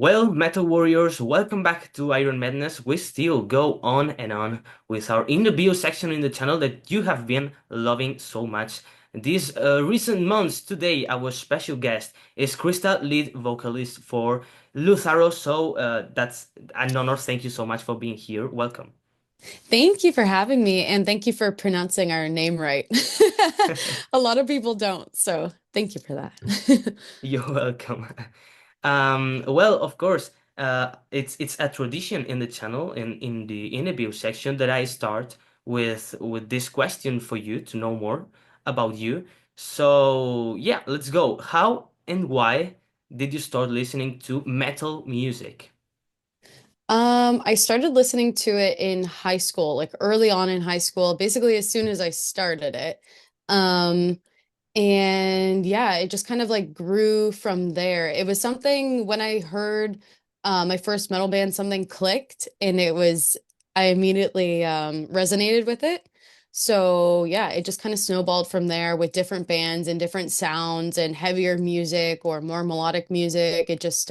Well, Metal Warriors, welcome back to Iron Madness. We still go on and on with our interview section in the channel that you have been loving so much. These recent months, today our special guest is Krista, lead vocalist for Lutharo. So that's an honor. Thank you so much for being here. Welcome. Thank you for having me, and thank you for pronouncing our name right. A lot of people don't, so thank you for that. You're welcome. Well, of course, it's a tradition in the channel in the interview section that I start with this question for you to know more about you. So yeah, let's go. How and why did you start listening to metal music? I started listening to it in high school, like early on in high school, basically as soon as I started it. Um, and yeah, it just kind of like grew from there. It was something when I heard my first metal band, something clicked, and I immediately resonated with it. So yeah, it just kind of snowballed from there with different bands and different sounds and heavier music or more melodic music. It just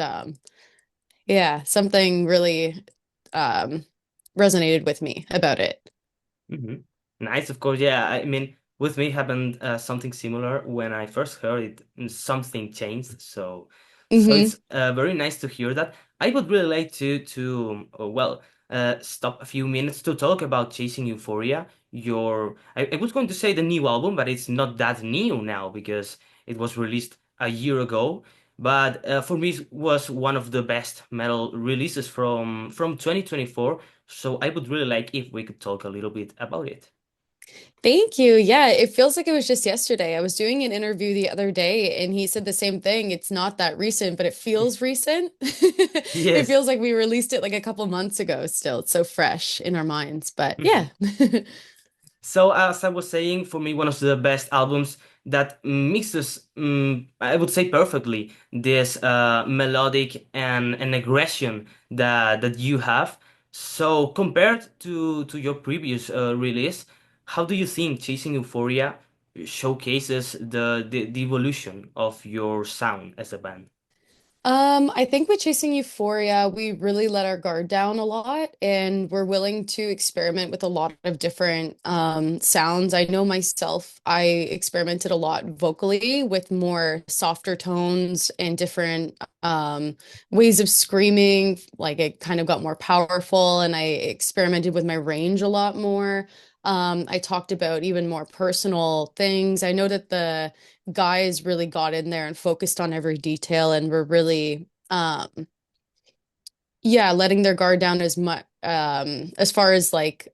yeah, something really um resonated with me about it. hmm Nice, of course. Yeah, I mean, with me happened something similar when I first heard it. Something changed, so Hmm. it's very nice to hear that. I would really like to stop a few minutes to talk about Chasing Euphoria. I was going to say the new album, but it's not that new now because it was released a year ago. But for me, it was one of the best metal releases from 2024. So I would really like if we could talk a little bit about it. Thank you. Yeah, it feels like it was just yesterday. I was doing an interview the other day and he said the same thing. It's not that recent, but it feels recent. It Yes. feels like we released it like a couple months ago still. It's so fresh in our minds. But yeah. Mhm. So as I was saying, for me, one of the best albums that mixes, I would say perfectly, this melodic and aggression that you have. So compared to your previous release, how do you think Chasing Euphoria showcases the evolution of your sound as a band? I think with Chasing Euphoria, we really let our guard down a lot and we're willing to experiment with a lot of different sounds. I know myself, I experimented a lot vocally with more softer tones and different ways of screaming. Like it kind of got more powerful and I experimented with my range a lot more. I talked about even more personal things. I know that the guys really got in there and focused on every detail and were really yeah, letting their guard down as far as like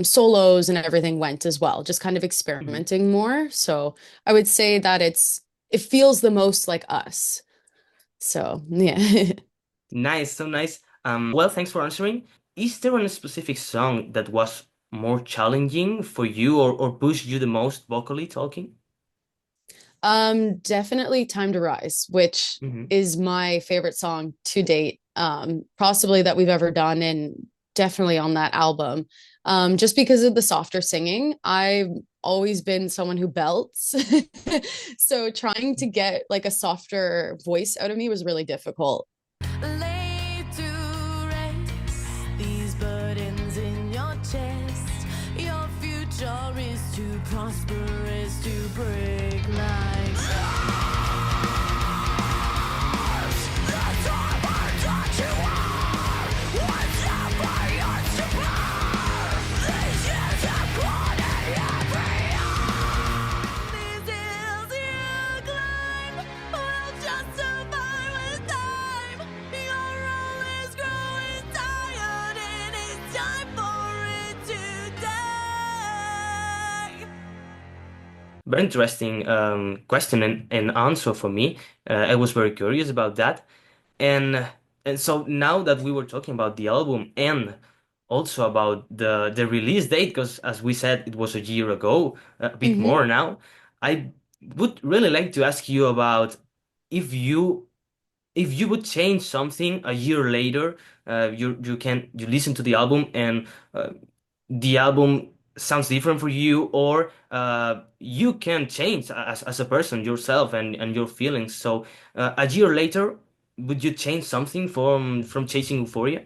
solos and everything went as well, just kind of Mhm. experimenting more. So I would say that it feels the most like us. So yeah. Nice, so nice. Well, thanks for answering. Is there a specific song that was more challenging for you or pushed you the most vocally talking? Definitely Time to Rise, which Hmm is my favorite song to date, possibly that we've ever done, and definitely on that album. Just because of the softer singing, I've always been someone who belts. So trying to get like a softer voice out of me was really difficult. Laid to rest these burdens in your chest. Your future is too prosperous to break like these hills you climb will justify with time. Your role is growing tired and it's time for it today. Very interesting question and answer for me. I was very curious about that. And and so now that we were talking about the album and also about the release date, because as we said, it was a year ago, a bit Hmm. more now, I would really like to ask you about if you would change something a year later. You listen to the album and the album sounds different for you, or you can change as a person yourself and your feelings. So a year later, would you change something from Chasing Euphoria?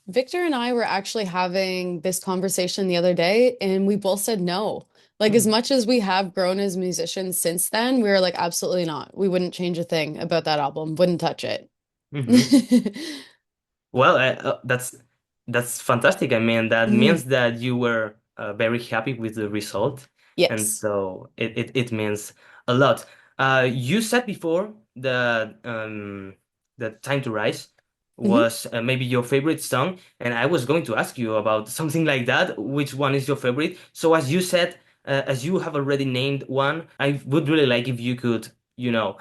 Victor and I were actually having this conversation the other day, and we both said no. Like, as Mhm. much as we have grown as musicians since then, we were like, absolutely not. We wouldn't change a thing about that album, wouldn't touch it. Mhm. Well, that's fantastic. I mean, that Mhm. means that you were very happy with the result, and Yes. so it means a lot. You said before that the Time to Rise Mhm. was maybe your favorite song, and I was going to ask you about something like that. Which one is your favorite? So as you said, as you have already named one, I would really like if you could, you know,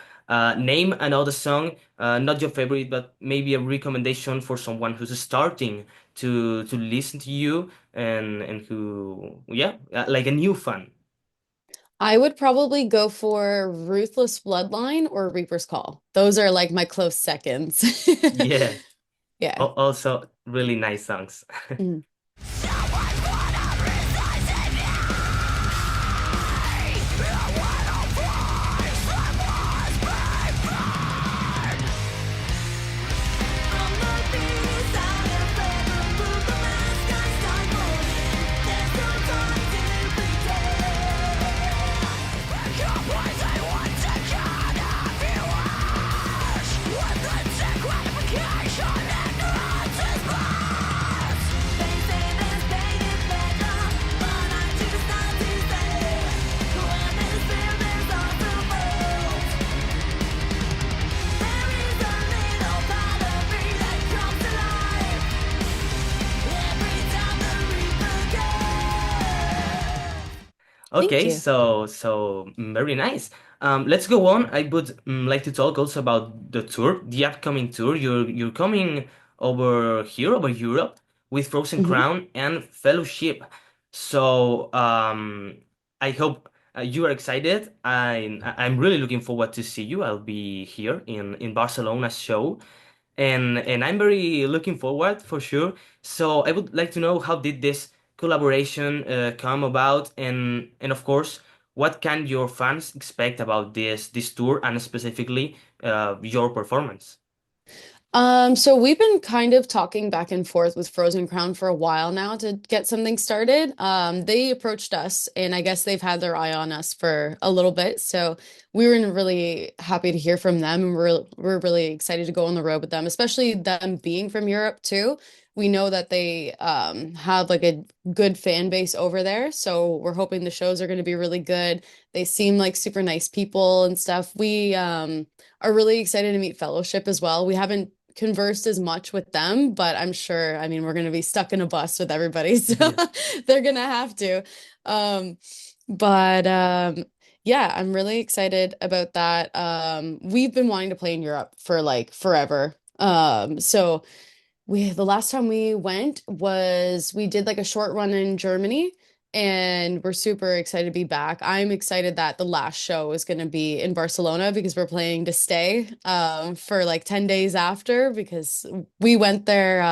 name another song, not your favorite, but maybe a recommendation for someone who's starting to listen to you and who, yeah, like a new fan. I would probably go for Ruthless Bloodline or Reaper's Call. Those are like my close seconds. Yeah, Yeah. also really nice songs. Mhm. From the beast out of flavor, move the mask and start moving. There's no time to pretend. You're poison once again if you wish. With instant gratification and resistance. They say there's pain in better, but I choose not to stay. When there's fear, there's also both. There is a little part of me that comes alive every time the reaper goes. Thank Okay, you. very nice. Let's go on. I would like to talk also about the tour, the upcoming tour. You're coming over here, over Europe, with Frozen Mhm. Crown and Fellowship. So I hope you are excited. I'm really looking forward to see you. I'll be here in Barcelona's show and I'm very looking forward for sure. So I would like to know how did this collaboration come about, and of course, what can your fans expect about this tour and specifically your performance? So we've been kind of talking back and forth with Frozen Crown for a while now to get something started. They approached us, and I guess they've had their eye on us for a little bit. So we were really happy to hear from them, and we're really excited to go on the road with them, especially them being from Europe too. We know that they have like a good fan base over there, so we're hoping the shows are going to be really good. They seem like super nice people and stuff. We are really excited to meet Fellowship as well. We haven't conversed as much with them, but I'm sure, I mean, we're going to be stuck in a bus with everybody, so Yeah. they're going to have to. Um, but yeah, I'm really excited about that. We've been wanting to play in Europe for like forever. So the last time we went was we did like a short run in Germany, and we're super excited to be back. I'm excited that the last show is going to be in Barcelona because we're planning to stay for like 10 days after, because we went there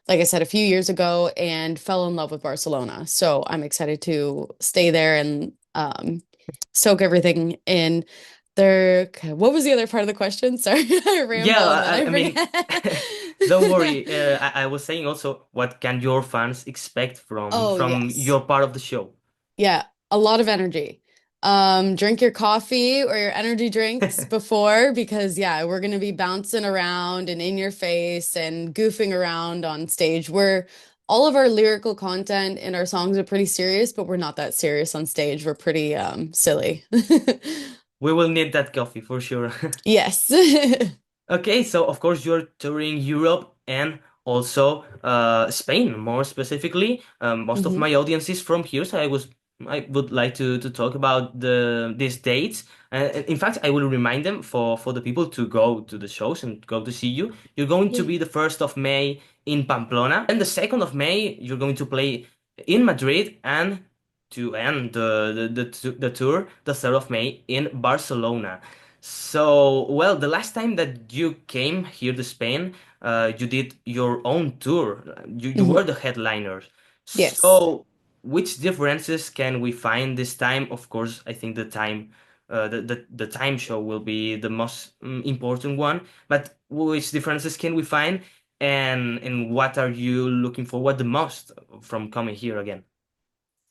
like I said a few years ago and fell in love with Barcelona. So I'm excited to stay there and soak everything in. Okay, what was the other part of the question? Sorry, I Yeah, ramble and then I I mean, forget. don't worry. I was saying also, what can your fans expect Oh, from yes. your part of the show? Yeah, a lot of energy. Drink your coffee or your energy drinks before, because yeah, we're gonna be bouncing around and in your face and goofing around on stage. We're all of our lyrical content and our songs are pretty serious, but we're not that serious on stage. We're pretty silly. We will need that coffee for sure. Yes. Okay, so of course you're touring Europe and also Spain more specifically. Most of hmm my audience is from here, so I would like to talk about these dates. In fact, I will remind them for the people to go to the shows and go to see you. You're going to Yeah. be the 1st of May in Pamplona, and the 2nd of May you're going to play in Madrid, and to end the tour, the 3rd of May in Barcelona. So, well, the last time that you came here to Spain, you did your own tour. You were hmm the headliners. Yes. So, which differences can we find this time? Of course, I think the time the time show will be the most important one. But which differences can we find, and what are you looking forward the most from coming here again?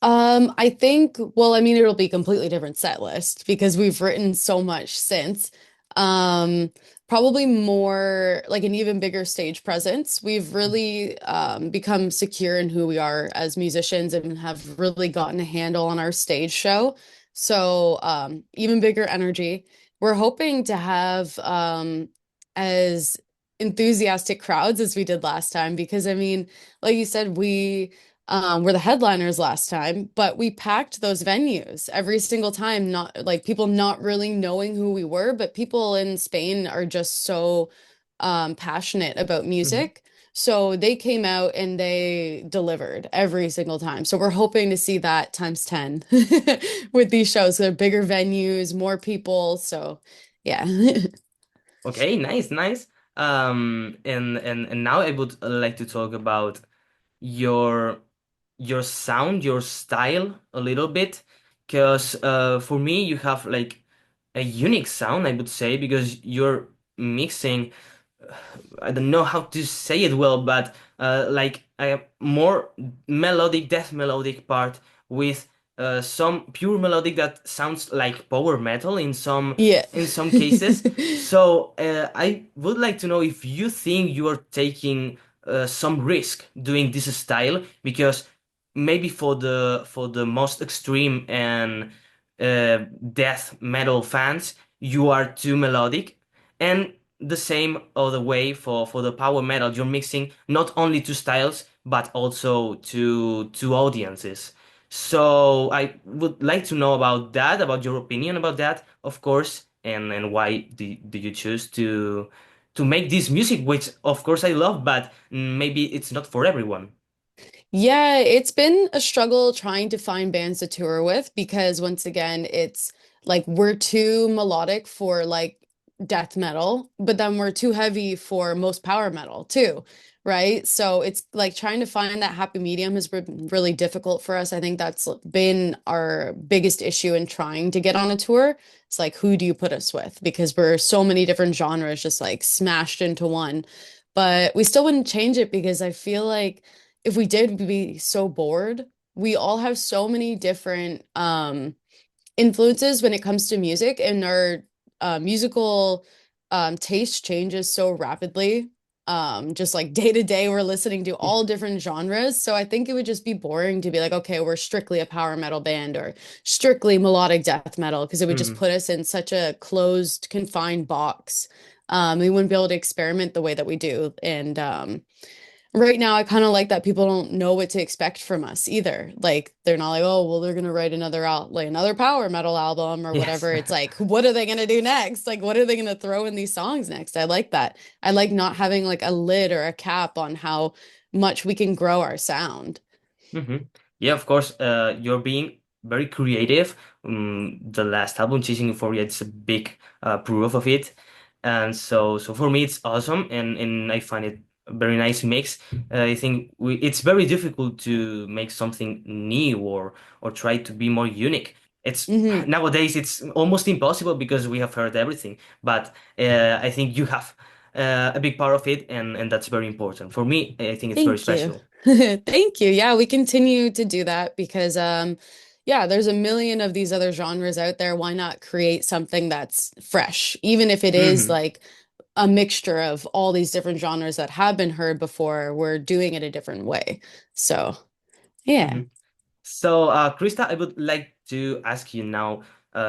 I think, well, I mean, it'll be completely different set list because we've written so much since. Um, Probably more like an even bigger stage presence. We've really become secure in who we are as musicians and have really gotten a handle on our stage show. So, even bigger energy. We're hoping to have as enthusiastic crowds as we did last time because I mean, like you said, we were the headliners last time, but we packed those venues every single time, not like people not really knowing who we were, but people in Spain are just so passionate about Mhm. music. So they came out and they delivered every single time. So we're hoping to see that times 10 with these shows. They're bigger venues, more people. So yeah. Okay, nice, nice. And now I would like to talk about your your sound, your style a little bit, because for me you have like a unique sound, I would say, because you're mixing I don't know how to say it well, but like a more melodic, death melodic part with some pure melodic that sounds like power metal Yeah. in some cases. So I would like to know if you think you are taking some risk doing this style, because maybe for the most extreme and death metal fans, you are too melodic, and the same other way for the power metal. You're mixing not only two styles but also two audiences. So I would like to know about that, about your opinion about that, of course, and why do you choose to make this music, which of course I love, but maybe it's not for everyone. Yeah, it's been a struggle trying to find bands to tour with because once again, it's like we're too melodic for like death metal, but then we're too heavy for most power metal too, right? So it's like trying to find that happy medium has been really difficult for us. I think that's been our biggest issue in trying to get on a tour. It's like, who do you put us with? Because we're so many different genres just like smashed into one. But we still wouldn't change it because I feel like if we did, we'd be so bored. We all have so many different influences when it comes to music, and our musical taste changes so rapidly. Just like day to day, we're listening to all different genres. So I think it would just be boring to be like, okay, we're strictly a power metal band or strictly melodic death metal, because it would just Mhm. put us in such a closed, confined box. We wouldn't be able to experiment the way that we do. And right now, I kind of like that people don't know what to expect from us either. Like they're not like, oh, well, they're gonna write another out like another power metal album or Yes. whatever. It's like, what are they gonna do next? Like, what are they gonna throw in these songs next? I like that. I like not having like a lid or a cap on how much we can grow our sound. hmm Yeah, of course. You're being very creative. The last album, Chasing Euphoria, it's a big proof of it, and so for me, it's awesome, and I find it a very nice mix. I think it's very difficult to make something new or try to be more unique. It's Hmm. nowadays it's almost impossible because we have heard everything. But I think you have a big part of it, and that's very important for me. I think it's very Thank you. special. Thank you. Yeah, we continue to do that because yeah, there's a million of these other genres out there. Why not create something that's fresh, even if it is hmm like a mixture of all these different genres that have been heard before? We're doing it a different way. So, yeah. hmm So, Krista, I would like to ask you now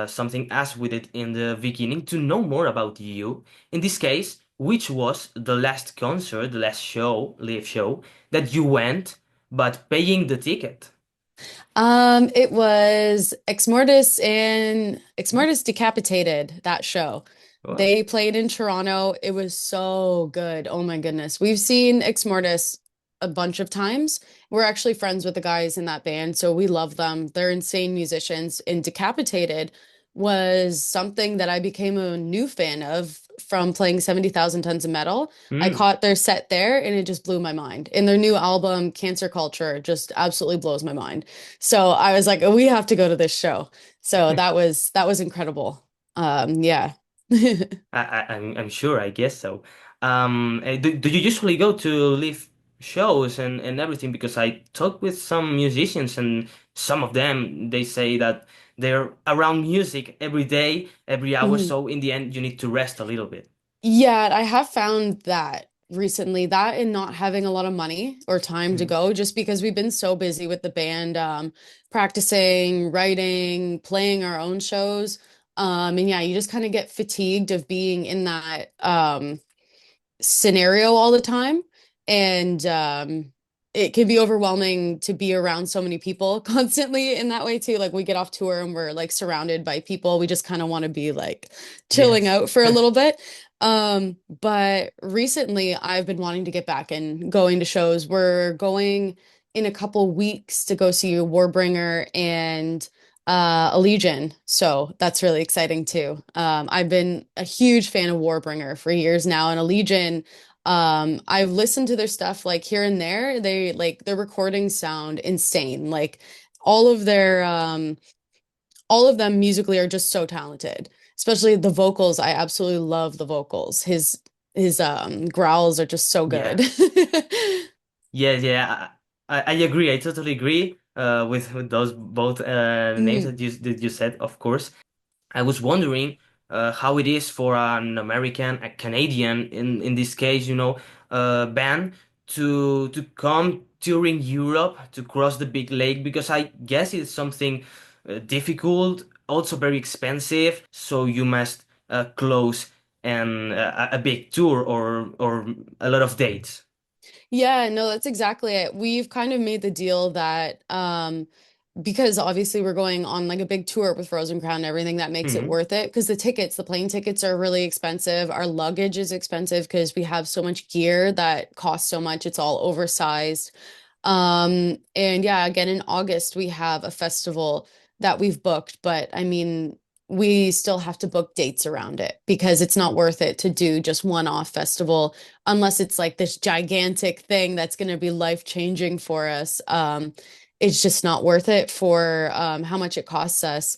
something as we did in the beginning to know more about you. In this case, which was the last concert, the last show, live show that you went, but paying the ticket? It was Ex Mortis Decapitated, that show. What? They played in Toronto. It was so good. Oh my goodness. We've seen Ex Mortis a bunch of times. We're actually friends with the guys in that band, so we love them. They're insane musicians. And Decapitated was something that I became a new fan of from playing 70,000 Tons of Metal. I Hmm. caught their set there and it just blew my mind. And their new album, Cancer Culture, just absolutely blows my mind. So I was like, we have to go to this show. So that was incredible. Yeah. I'm sure, I guess so. Do you usually go to live shows and everything? Because I talk with some musicians and some of them they say that they're around music every day, every hour, Mhm. so in the end you need to rest a little bit. Yeah, I have found that recently, that and not having a lot of money or time to Mhm. go, just because we've been so busy with the band, practicing, writing, playing our own shows. And yeah, you just kind of get fatigued of being in that scenario all the time. And it can be overwhelming to be around so many people constantly in that way too. Like we get off tour and we're like surrounded by people. We just kind of want to be like chilling Yes. out for a little bit. But recently I've been wanting to get back and going to shows. We're going in a couple weeks to go see Warbringer and a Legion. So that's really exciting too. I've been a huge fan of Warbringer for years now, and a Legion. I've listened to their stuff like here and there. They like their recordings sound insane. Like all of their all of them musically are just so talented. Especially the vocals. I absolutely love the vocals. His growls are just so good. Yeah. Yeah, yeah, I agree. I totally agree with those both names Mhm. that you said, of course. I was wondering how it is for an American, a Canadian, in this case, band to come touring Europe to cross the big lake because I guess it's something difficult, also very expensive. So you must close a big tour or a lot of dates. Yeah, no, that's exactly it. We've kind of made the deal that because obviously we're going on like a big tour with Frozen Crown and everything, that makes it Hmm. worth it. Because the plane tickets are really expensive. Our luggage is expensive because we have so much gear that costs so much. It's all oversized. And yeah, again in August we have a festival that we've booked, but I mean, we still have to book dates around it because it's not worth it to do just one-off festival unless it's like this gigantic thing that's going to be life-changing for us. It's just not worth it for how much it costs us.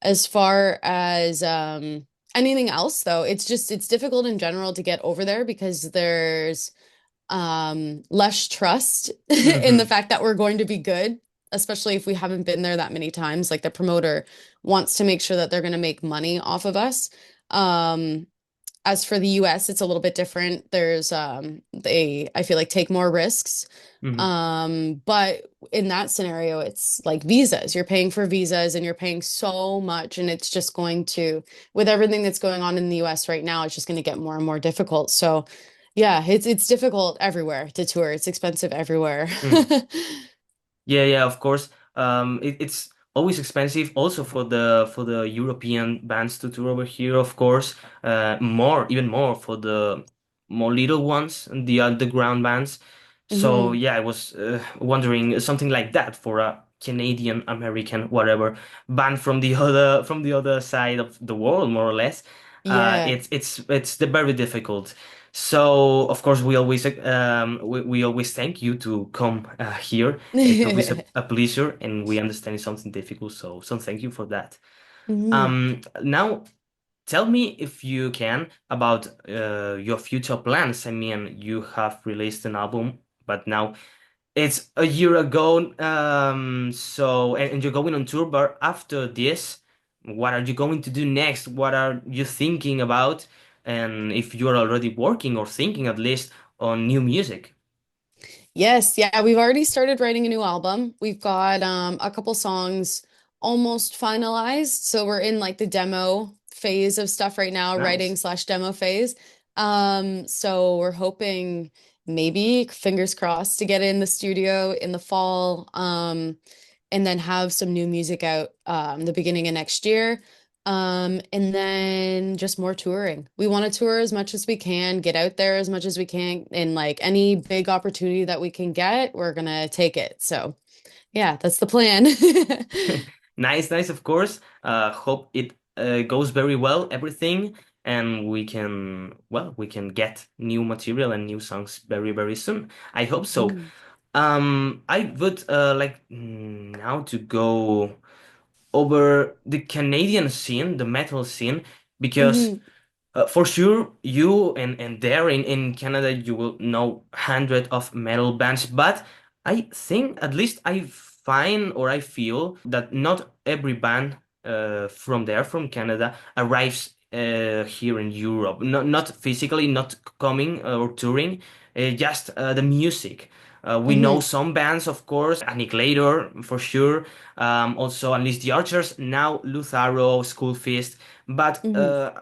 As far as anything else, though, it's difficult in general to get over there because there's less trust in the Hmm. fact that we're going to be good, especially if we haven't been there that many times. Like the promoter wants to make sure that they're going to make money off of us. Um, as for the US, it's a little bit different. There's they I feel like take more risks. Hmm. But in that scenario, it's like visas. You're paying for visas and you're paying so much, and it's just going to, with everything that's going on in the US right now, it's just going to get more and more difficult. So yeah, it's difficult everywhere to tour. It's expensive everywhere. Yeah, yeah, of course. It's always expensive also for the European bands to tour over here, of course. Even more for the more little ones, the underground bands. So Mhm. yeah, I was wondering something like that for a Canadian, American, whatever band from the other side of the world, more or less. Yeah. It's the very difficult. So of course we always thank you to come here. It's always a pleasure, and we understand it's something difficult. So thank you for that. Mhm. Now tell me if you can about your future plans. I mean, you have released an album, but now it's a year ago. So and you're going on tour, but after this, what are you going to do next? What are you thinking about? And if you're already working or thinking at least on new music. Yes, yeah, we've already started writing a new album. We've got a couple songs almost finalized. So we're in like the demo phase of stuff right now, writing Nice. slash demo phase. So we're hoping maybe fingers crossed to get in the studio in the fall, and then have some new music out the beginning of next year. And then just more touring. We want to tour as much as we can, get out there as much as we can, and like any big opportunity that we can get, we're gonna take it. So yeah, that's the plan. Nice, nice, of course. Hope it goes very well, everything, and we can get new material and new songs very, very soon. I hope so. Mhm. I would like now to go over the Canadian scene, the metal scene, because Hmm. for sure you and there in Canada you will know hundred of metal bands, but I think at least I find or I feel that not every band from there from Canada arrives here in Europe. Not physically, not coming or touring, just the music. We know Hmm. some bands, of course, Annihilator for sure. Also, Unleash the Archers. Now, Lutharo, School Feast. But Hmm.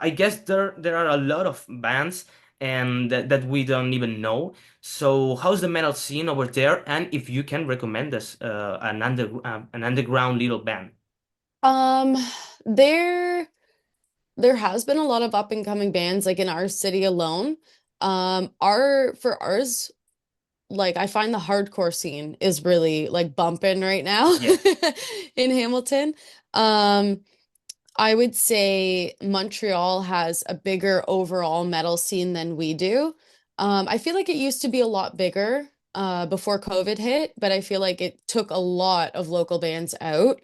I guess there are a lot of bands and that we don't even know. So, how's the metal scene over there? And if you can recommend us an underground little band. Um, there there has been a lot of up and coming bands like in our city alone. Our for ours, like I find the hardcore scene is really like bumping right now Yeah. in Hamilton. Um, I would say Montreal has a bigger overall metal scene than we do. I feel like it used to be a lot bigger before COVID hit, but I feel like it took a lot of local bands out.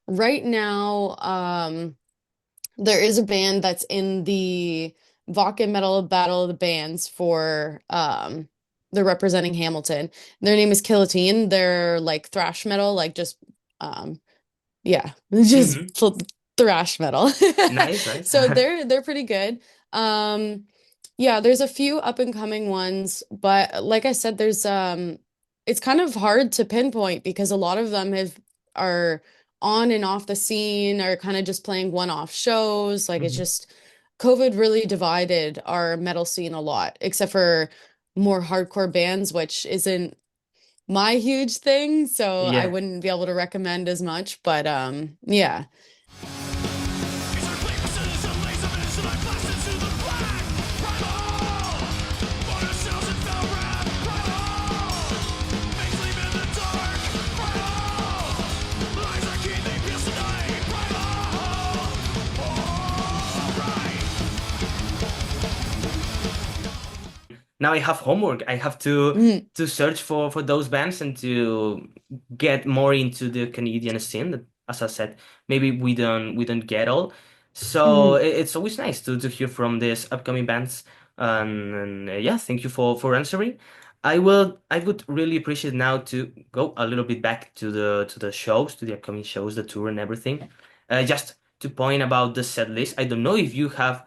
Right now, there is a band that's in the Vakken Metal Battle of the Bands for they're representing Hamilton. Their name is Killatine. They're like thrash metal, like just um yeah, just Hmm. thrash metal. Nice, nice. So they're pretty good. Um, yeah, there's a few up and coming ones, but like I said, there's it's kind of hard to pinpoint because a lot of them have are on and off the scene or kind of just playing one-off shows. Like it's Mhm. just COVID really divided our metal scene a lot, except for more hardcore bands, which isn't my huge thing, so I Yeah. wouldn't be able to recommend as much, but yeah. Now I have homework. I have to Mhm. search for those bands and to get more into the Canadian scene. That, as I said, maybe we don't get all. So Mhm. it's always nice to hear from these upcoming bands. And yeah, thank you for answering. I would really appreciate now to go a little bit back to the shows, to the upcoming shows, the tour and everything. Just to point about the set list. I don't know if you have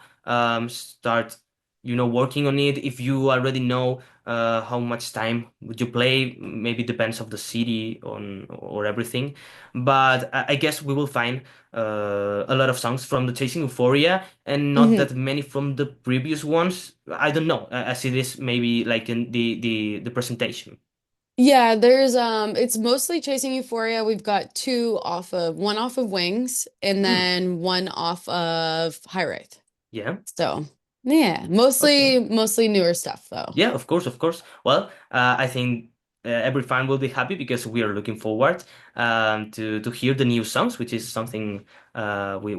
start working on it. If you already know how much time would you play, maybe depends of the city on or everything. But I guess we will find a lot of songs from the Chasing Euphoria and not Mhm. that many from the previous ones. I don't know, as it is maybe like in the presentation. Yeah, there's it's mostly Chasing Euphoria. We've got one off of Wings and Mm, then one off of High Wraith. yeah. So, yeah, Okay. mostly newer stuff though. Yeah, of course, of course. Well, I think every fan will be happy because we are looking forward to hear the new songs, which is something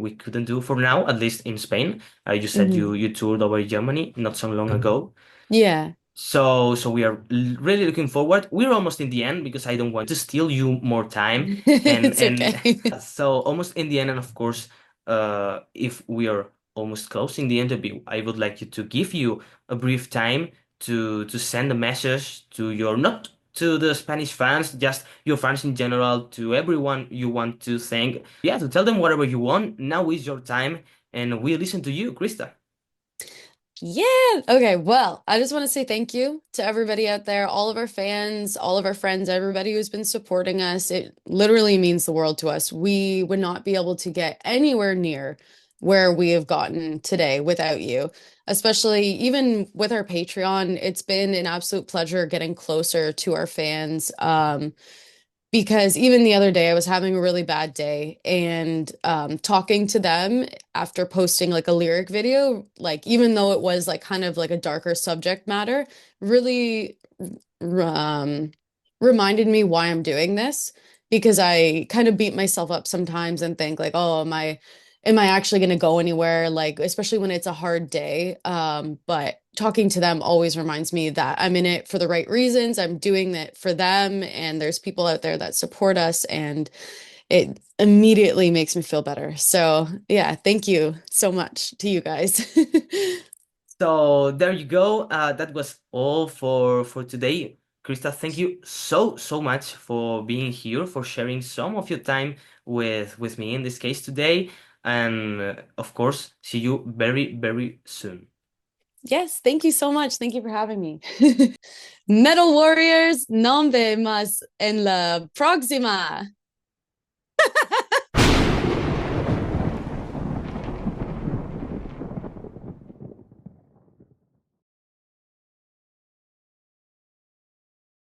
we couldn't do for now, at least in Spain. You said Mhm. you toured over Germany not so long ago. Yeah. So we are really looking forward. We're almost in the end because I don't want to steal you more time. It's And okay. so almost in the end, and of course, if we are almost closing the interview, I would like you to give you a brief time to send a message to your not to the Spanish fans, just your fans in general, to everyone you want to thank. Yeah, to tell them whatever you want. Now is your time, and we listen to you, Krista. Yeah. Okay. Well, I just want to say thank you to everybody out there, all of our fans, all of our friends, everybody who's been supporting us. It literally means the world to us. We would not be able to get anywhere near where we have gotten today without you, especially even with our Patreon. It's been an absolute pleasure getting closer to our fans. Because even the other day I was having a really bad day and talking to them after posting like a lyric video, like even though it was like kind of like a darker subject matter, really um, reminded me why I'm doing this because I kind of beat myself up sometimes and think like, oh, am I actually going to go anywhere? Like, especially when it's a hard day. But talking to them always reminds me that I'm in it for the right reasons. I'm doing it for them, and there's people out there that support us, and it immediately makes me feel better. So yeah, thank you so much to you guys. So there you go. That was all for today. Krista, thank you so much for being here, for sharing some of your time with me in this case today. And of course, see you very soon. Yes, thank you so much. Thank you for having me. Metal Warriors, nos vemos en la próxima.